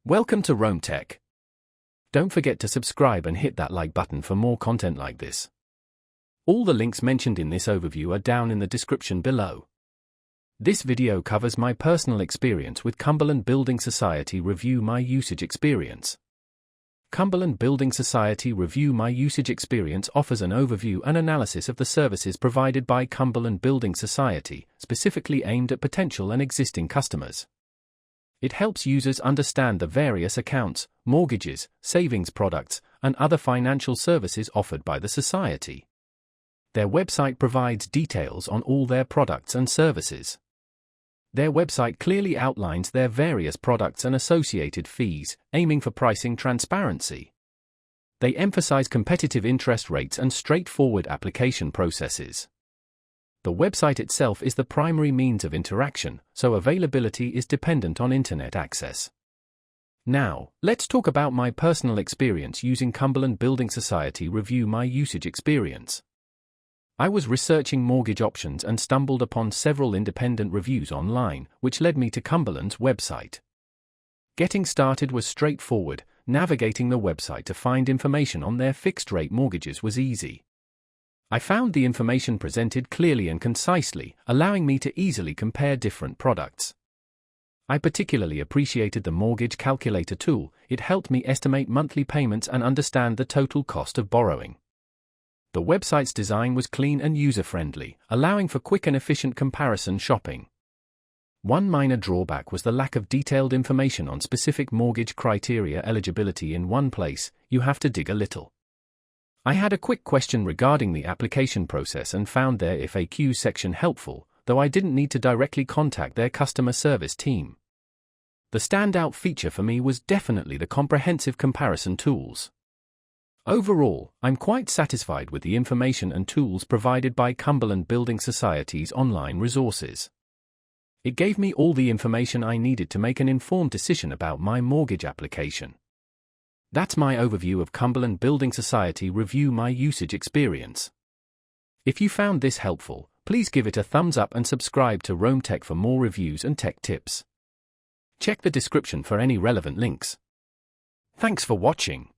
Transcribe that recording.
Welcome to Rome Tech. Don't forget to subscribe and hit that like button for more content like this. All the links mentioned in this overview are down in the description below. This video covers my personal experience with Cumberland Building Society Review My Usage Experience. Cumberland Building Society Review My Usage Experience offers an overview and analysis of the services provided by Cumberland Building Society, specifically aimed at potential and existing customers. It helps users understand the various accounts, mortgages, savings products, and other financial services offered by the Society. Their website provides details on all their products and services. Their website clearly outlines their various products and associated fees, aiming for pricing transparency. They emphasize competitive interest rates and straightforward application processes. The website itself is the primary means of interaction, so availability is dependent on internet access. Now, let's talk about my personal experience using Cumberland Building Society Review My Usage Experience. I was researching mortgage options and stumbled upon several independent reviews online, which led me to Cumberland's website. Getting started was straightforward. Navigating the website to find information on their fixed-rate mortgages was easy. I found the information presented clearly and concisely, allowing me to easily compare different products. I particularly appreciated the mortgage calculator tool. It helped me estimate monthly payments and understand the total cost of borrowing. The website's design was clean and user-friendly, allowing for quick and efficient comparison shopping. One minor drawback was the lack of detailed information on specific mortgage criteria eligibility in one place. You have to dig a little. I had a quick question regarding the application process and found their FAQ section helpful, though I didn't need to directly contact their customer service team. The standout feature for me was definitely the comprehensive comparison tools. Overall, I'm quite satisfied with the information and tools provided by Cumberland Building Society's online resources. It gave me all the information I needed to make an informed decision about my mortgage application. That's my overview of Cumberland Building Society Review My Usage Experience. If you found this helpful, please give it a thumbs up and subscribe to Rome Tech for more reviews and tech tips. Check the description for any relevant links. Thanks for watching.